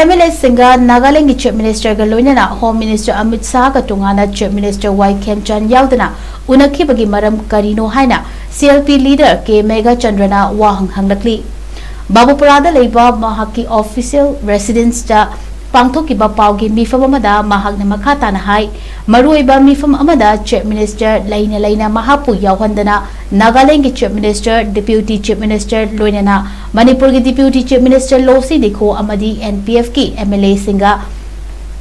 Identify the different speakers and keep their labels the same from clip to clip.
Speaker 1: MLA Singga Nagaland Chief Minister Loinana Home Minister Amit Shah Tonganna Chief Minister Y.KHEMCHAND YAODANA UNAKHIBAGI MARAM KARINO HAINA CLP leader K.MEGHACHANDRA WAHANG HANGLAKLI Babupurada Leiba Mahaki official residence da Pangthokiba Paugi Mifam Amada Mahagna Makhatana Hai Maruiba Mifam Amada Chief Minister Laina Mahapu Yawandana Nagaland Chief Minister Deputy Chief Minister Loinana Manipur Deputy Chief Minister Losi Dikho Amadi NPF ki MLA Singga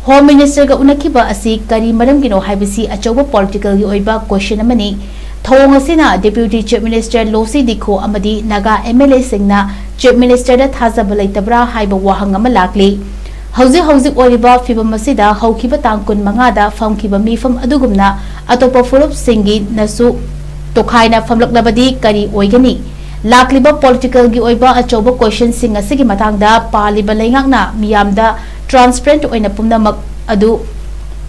Speaker 1: Home Minister ga Unakhiba asi kari maram gino haibisi achoba political gi oiba question amani thong asina Deputy Chief Minister Losi Dikho amadi Naga MLA Singna Chief Minister da thazaba leitabra haiba wahang ama lakli Hauzik oriba fibam masida haukiba tangkun mangada famkiba mifam adugumna atopa furup singi nasu tokhaina famlaklabadi kari oigani lakliba political gi oiba achoba question sing asigi matangda paliba leingakna miyamda transparent oina pumnamak adu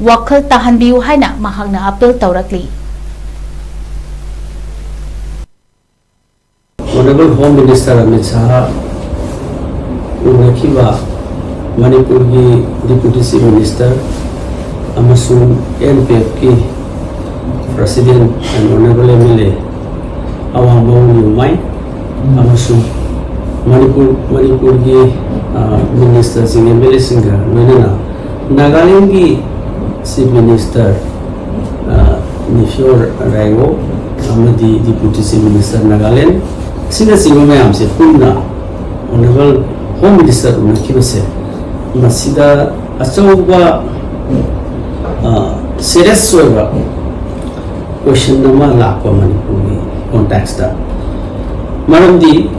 Speaker 1: wakhal tahanbiu haina mahangna appeal tawrakli
Speaker 2: Honorable Home Minister Amit Shah UNAKHIBA Manipur ki Deputy Chief Minister amasung NPF ki President and Honorable MLA awang Mai amasung Manipur ki Minister Mla Singga Nagaland ki Chief Minister Nifyor Rango amadi Deputy Chief Minister Nagaland sina mayam se punna Honorable Home Minister UNAKHIBA se masida achoba serious soiba question nama lakwa Manipuri context da maramdi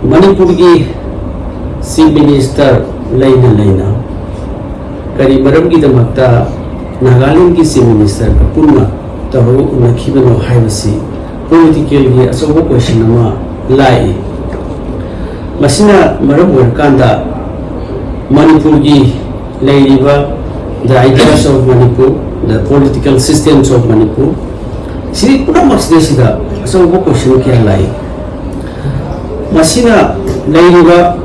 Speaker 2: Manipur ki Chief Minister Laina kari maram ki damakta Nagaland ki Chief Minister ka punna tahu UNAKHIBA no haibasi political gi achoba question nama lai masina maram werkanda Manipur ki Lairiba, the ideas of Manipur, the political systems of Manipur. Siri pura maksudnya sida, asal gua question kaya lai. Masina Lairiba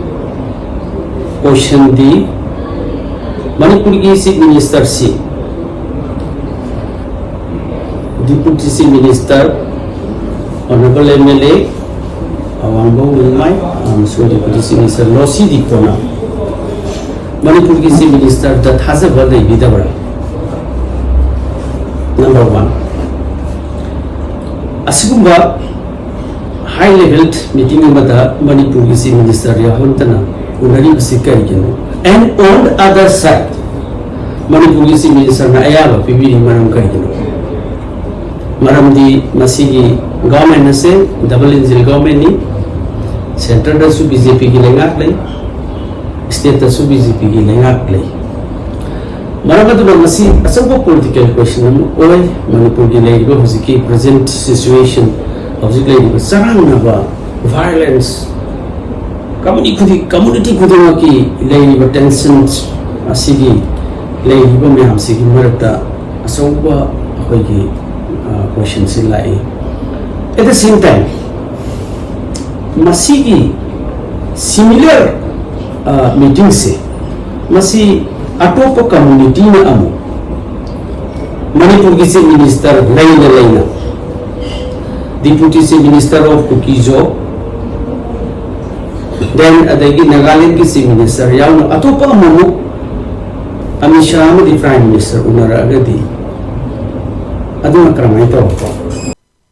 Speaker 2: question di Manipur ki Chief Minister si, Deputy Chief Minister, Honorable MLA, awang Mai, Deputy Chief Minister Losi Dikho Manipur ki Chief Minister that has a birthday bidabra. Number one. Asigumba high level meeting mada Manipur ki Chief Minister Yahontana unari basikai kino. And on the other side, Manipur ki Chief Minister na ayaba pibiri maram kai kino. Maram di masigi government na se double engine government ni center da su BJP ki lengak lai. State da su BJP ki lengak lai. Maramadu masi asabu political question oi Manipur ki lai go hosiki present situation of the lai go sarang na ba violence community kudi ki lai go tensions asigi lai go me ham sigi marata asabu koi ki question si lai. At the same time masigi similar meeting se masi atopa community na amu Manipur ki Chief Minister Laina Deputy Chief Minister of Kukizo then adagi Nagaland ki Chief Minister yauna atopa amu Amit Shah di Prime Minister unara agadi adu makramai to